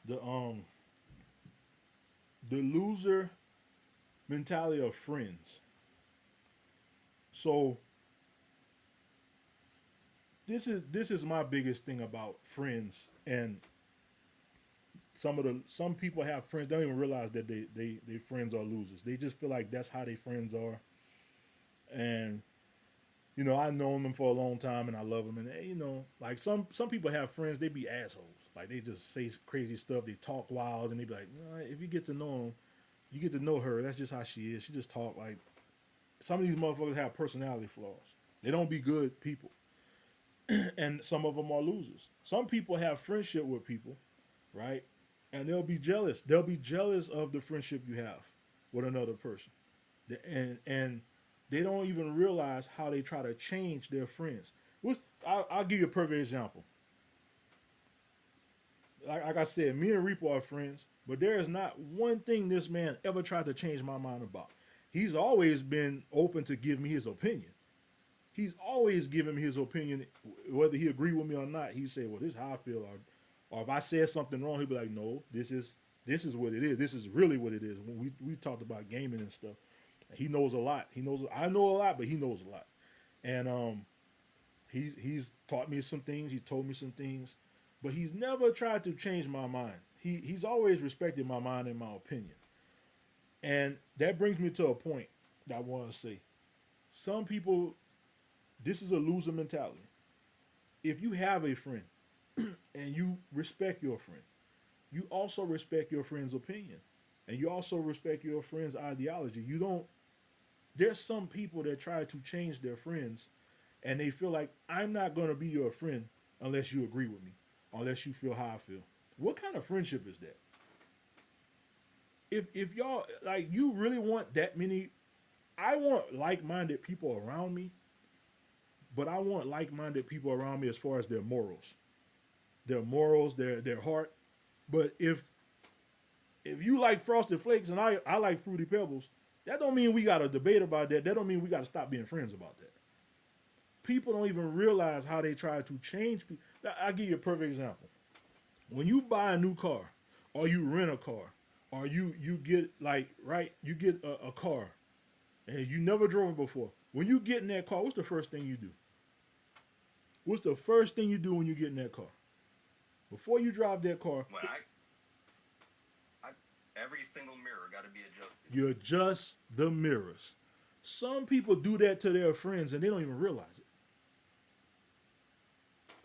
the the loser mentality of friends. So this is my biggest thing about friends, and some people have friends don't even realize that they friends are losers. They just feel like that's how their friends are, and I've known them for a long time and I love them. And like some people have friends, they be assholes. Like they just say crazy stuff. They talk wild, and they be like, nah, if you get to know them, you get to know her. That's just how she is. She just talk like some of these motherfuckers have personality flaws. They don't be good people, and some of them are losers. Some people have friendship with people, right? And they'll be jealous. They'll be jealous of the friendship you have with another person, and they don't even realize how they try to change their friends. I'll give you a perfect example. Like I said, me and Reaper are friends, but there is not one thing this man ever tried to change my mind about. He's always been open to give me his opinion. He's always given me his opinion, whether he agreed with me or not. He said, "Well, this is how I feel," or if I said something wrong, he'd be like, "No, this is what it is. This is really what it is." When we talked about gaming and stuff, he knows a lot. He knows I know a lot, but he knows a lot, and he's taught me some things. He told me some things, but he's never tried to change my mind. He's always respected my mind and my opinion, and that brings me to a point that I want to say. Some people, this is a loser mentality. If you have a friend and you respect your friend, you also respect your friend's opinion, and you also respect your friend's ideology. You don't. There's some people that try to change their friends, and they feel like I'm not going to be your friend unless you agree with me, unless you feel how I feel. What kind of friendship is that? If y'all like, you really want that many. I want like-minded people around me, but I want like-minded people around me as far as their morals, their heart. But if you like Frosted Flakes and I like Fruity Pebbles, that don't mean we got to debate about that. That don't mean we got to stop being friends about that. People don't even realize how they try to change people. I'll give you a perfect example. When you buy a new car, or you rent a car, or you get like right, you get a car, and you never drove it before. When you get in that car, what's the first thing you do? What's the first thing you do when you get in that car? Before you drive that car, When I every single mirror got to be adjusted. you adjust the mirrors. Some people do that to their friends and they don't even realize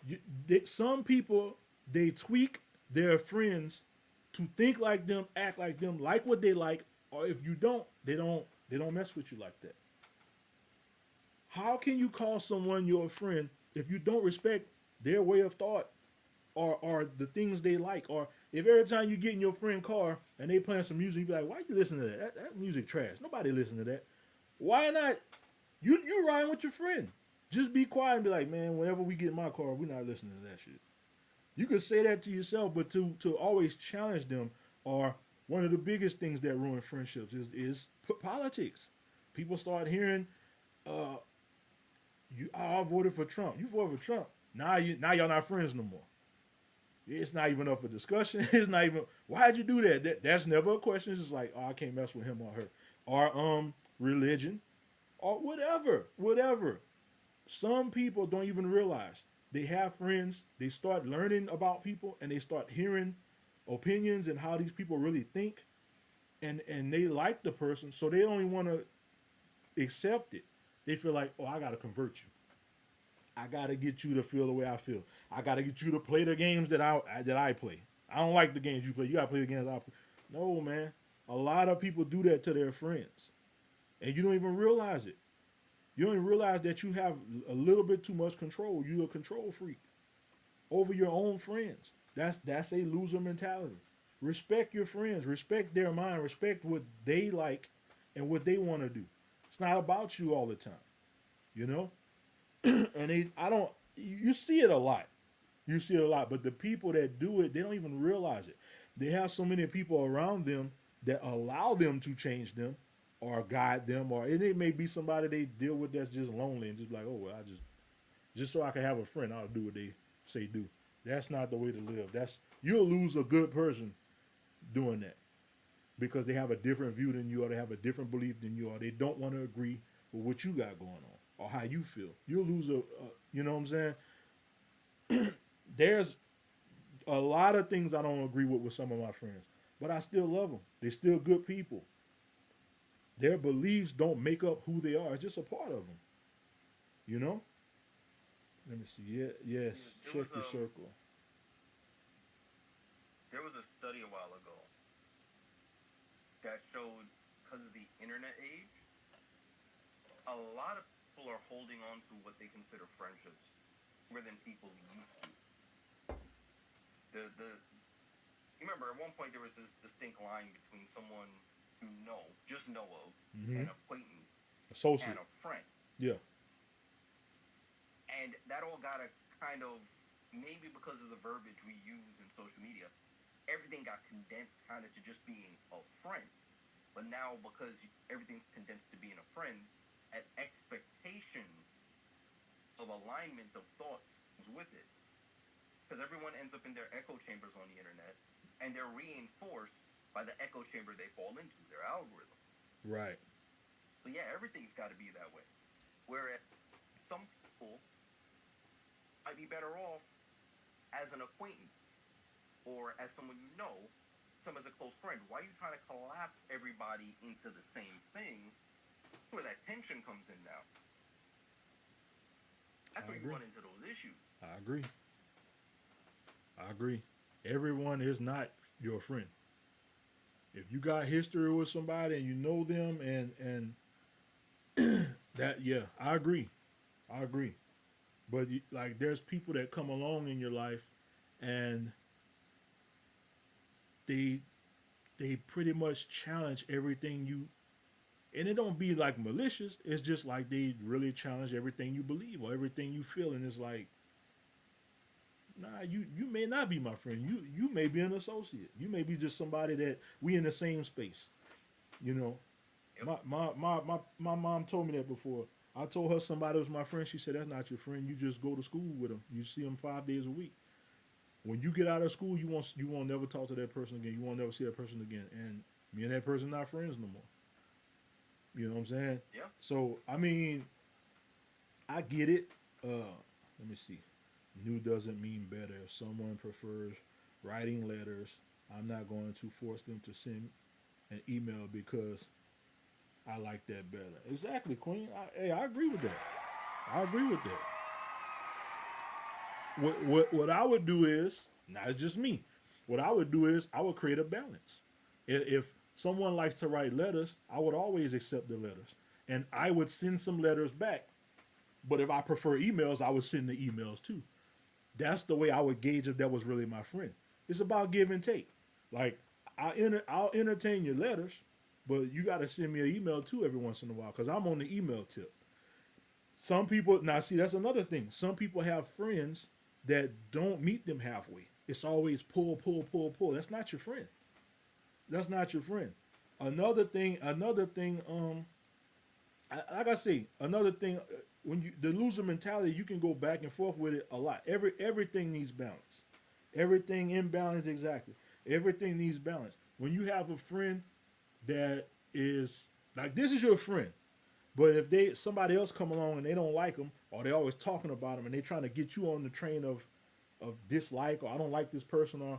it. Some people, they tweak their friends to think like them, act like them, like what they like, or if you don't, they don't mess with you like that. How can you call someone your friend if you don't respect their way of thought, or the things they like, or if every time you get in your friend car and they playing some music, you be like, "Why you listen to that? That music trash. Nobody listen to that." Why not? You riding with your friend. Just be quiet and be like, "Man, whenever we get in my car, we're not listening to that shit." You could say that to yourself, but to always challenge them, or one of the biggest things that ruin friendships is politics. People start hearing, uh, I voted for Trump. You voted for Trump. Now y'all not friends no more. It's not even up for discussion. It's not even, why'd you do that? That's never a question. It's just like, oh, I can't mess with him or her, or religion, or whatever. Some people don't even realize they have friends. They start learning about people, and they start hearing opinions and how these people really think, and they like the person, so they don't even want to accept it. They feel like, oh, I gotta convert you. I gotta get you to feel the way I feel. I gotta get you to play the games that I play. I don't like the games you play. You gotta play the games I play. No, man. A lot of people do that to their friends, and you don't even realize it. You don't even realize that you have a little bit too much control. You're a control freak over your own friends. That's a loser mentality. Respect your friends. Respect their mind. Respect what they like and what they want to do. It's not about you all the time. You know, and I don't. You see it a lot. You see it a lot. But the people that do it, they don't even realize it. They have so many people around them that allow them to change them, or guide them, or it may be somebody they deal with that's just lonely and just like, oh well, I just so I can have a friend, I'll do what they say do. That's not the way to live. You'll lose a good person doing that because they have a different view than you, or they have a different belief than you, or they don't want to agree with what you got going on or how you feel. You'll lose you know what I'm saying? There's a lot of things I don't agree with some of my friends, but I still love them. They're still good people. Their beliefs don't make up who they are. It's just a part of them. You know? Let me see. Yeah, yes. Yeah, Check your circle. there was a study a while ago that showed because of the internet age, a lot of people are holding on to what they consider friendships more than people used to. The You remember at one point there was this distinct line between someone you know, just know of, Mm-hmm. an acquaintance, and Associate. a friend. Yeah. And that all got a kind of, maybe because of the verbiage we use in social media, everything got condensed kind of to just being a friend. But now, because everything's condensed to being a friend, an expectation of alignment of thoughts comes with it. Because everyone ends up in their echo chambers on the internet, and they're reinforced by the echo chamber they fall into, their algorithm. Right. So yeah, everything's got to be that way. Whereas some people might be better off as an acquaintance or as someone you know, some as a close friend. Why are you trying to collapse everybody into the same thing? That's where that tension comes in now. That's I where you agree. run into those issues. I agree. I agree. Everyone is not your friend. If you got history with somebody and you know them and that, yeah, I agree. I agree. But like there's people that come along in your life and they they pretty much challenge everything you, and it don't be like malicious. It's just like they really challenge everything you believe or everything you feel, and it's like, nah, you may not be my friend. You may be an associate. You may be just somebody that we in the same space. You know, Yep. my mom told me that before. I told her somebody was my friend. She said that's not your friend. You just go to school with them. You see them 5 days a week. When you get out of school, you won't never talk to that person again. You won't never see that person again. And me and that person not friends no more. You know what I'm saying? Yeah. So I mean, I get it. Let me see. New doesn't mean better. If someone prefers writing letters, I'm not going to force them to send an email because I like that better. Exactly, Queen. Hey, I agree with that. I agree with that. What I would do is, not it's just me. What I would do is I would create a balance. If someone likes to write letters, I would always accept the letters, and I would send some letters back. But if I prefer emails, I would send the emails too. That's the way I would gauge if that was really my friend. It's about give and take. Like I'll entertain your letters, but you got to send me an email too every once in a while because I'm on the email tip. Some people now see that's another thing. Some people have friends that don't meet them halfway. It's always pull, pull, pull, pull. That's not your friend. That's not your friend. Another thing. Like I say, another thing. When you the loser mentality, you can go back and forth with it a lot. Everything needs balance. Everything in balance exactly. Everything needs balance. When you have a friend that is like this is your friend, but if they somebody else come along and they don't like them, or they always talking about them, and they trying to get you on the train of dislike, or I don't like this person, or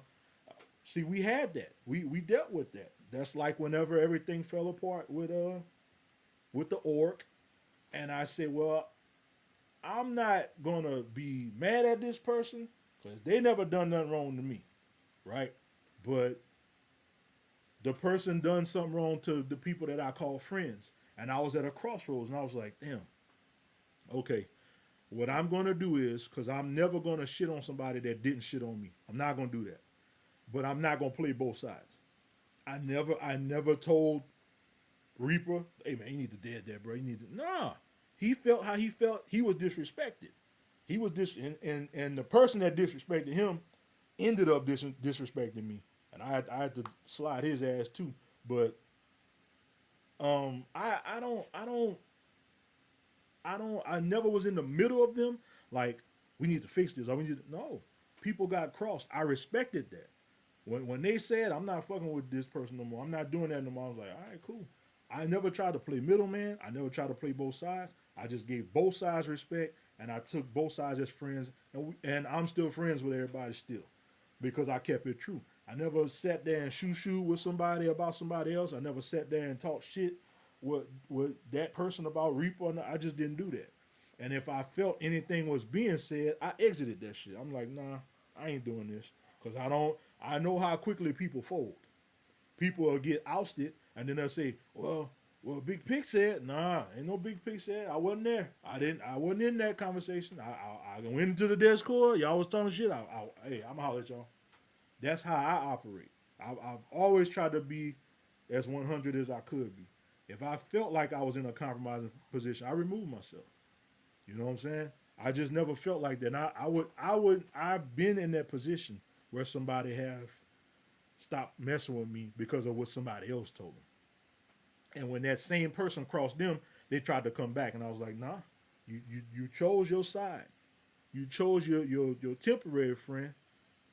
see we had that. We dealt with that. That's like whenever everything fell apart with the orc, and I said, well, I'm not gonna be mad at this person because they never done nothing wrong to me, right? But the person done something wrong to the people that I call friends, and I was at a crossroads, and I was like, damn, okay, what I'm gonna do is because I'm never gonna shit on somebody that didn't shit on me. I'm not gonna do that, but I'm not gonna play both sides. I never told Reaper, hey man, you need to dead that, bro. You need to nah. He felt how he felt. He was disrespected. He was and the person that disrespected him ended up disrespecting me, and I had to slide his ass too. But I never was in the middle of them. Like we need to fix this. Or we need to, no. People got crossed. I respected that. When they said I'm not fucking with this person no more, I'm not doing that no more. I was like, all right, cool. I never tried to play middleman. I never tried to play both sides. I just gave both sides respect, and I took both sides as friends, and I'm still friends with everybody still, because I kept it true. I never sat there and shoo with somebody about somebody else. I never sat there and talked shit with that person about Reaper. I just didn't do that. And if I felt anything was being said, I exited that shit. I'm like, nah, I ain't doing this because I don't. I know how quickly people fold. People will get ousted, and then they'll say, well, Big Pick said, nah, ain't no Big Pick said. I wasn't there. I didn't. I wasn't in that conversation. I went into the Discord. Y'all was talking shit. Hey, I'm gonna holler at y'all. That's how I operate. I've always tried to be as 100 as I could be. If I felt like I was in a compromising position, I removed myself. You know what I'm saying? I just never felt like that. And I've been in that position where somebody have stopped messing with me because of what somebody else told them. And when that same person crossed them, they tried to come back, and I was like, nah, you chose your side. You chose your temporary friend,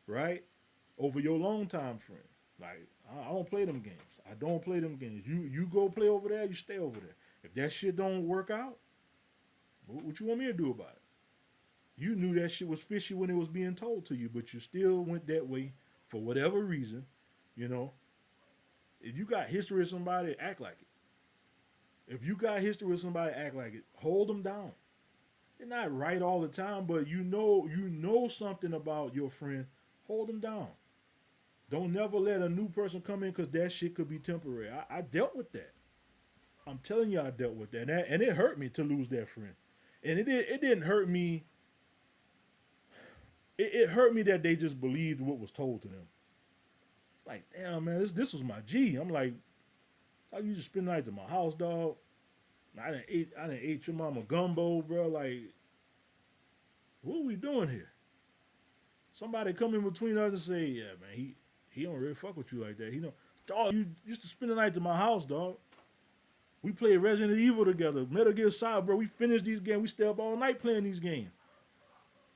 right, over your long time friend. Like I don't play them games. I don't play them games. You go play over there. You stay over there. If that shit don't work out, what you want me to do about it? You knew that shit was fishy when it was being told to you, but you still went that way for whatever reason. You know, if you got history with somebody, act like it. If you got history with somebody, act like it. Hold them down. They're not right all the time, but you know something about your friend. Hold them down. Don't never let a new person come in because that shit could be temporary. I dealt with that. I'm telling you, I dealt with that, and it hurt me to lose that friend. And it didn't hurt me. It hurt me that they just believed what was told to them. Like, damn man, this was my G. I'm like, how you just spend the night at my house, dog? I didn't ate your mama gumbo, bro. Like, what are we doing here? Somebody come in between us and say, yeah, man, he don't really fuck with you like that. He don't. Dog, you used to spend the night at my house, dog. We played Resident Evil together, Metal Gear Solid, bro. We finished these games. We stayed up all night playing these games.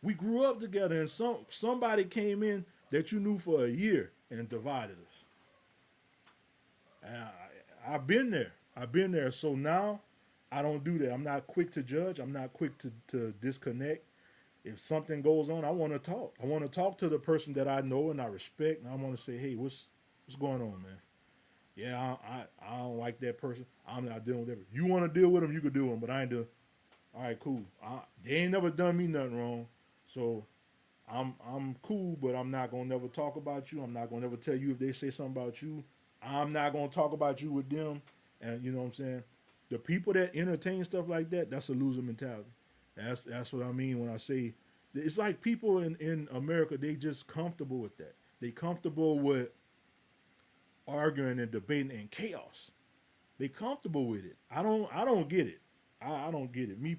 We grew up together, and somebody came in that you knew for a year and divided us. And I've been there. I've been there. So now I don't do that. I'm not quick to judge. I'm not quick to disconnect. If something goes on, I want to talk. I want to talk to the person that I know and I respect, and I want to say, hey, what's going on, man? Yeah, I don't like that person. I'm not dealing with that. You want to deal with them, you could deal with them, but I ain't doing. All right, cool. They ain't never done me nothing wrong, so I'm cool. But I'm not gonna never talk about you. I'm not gonna never tell you if they say something about you. I'm not gonna talk about you with them. And you know what I'm saying? The people that entertain stuff like that, that's a loser mentality. That's what I mean when I say it's like people in America, they just comfortable with that. They comfortable with arguing and debating and chaos. They comfortable with it. I don't get it. I don't get it. Me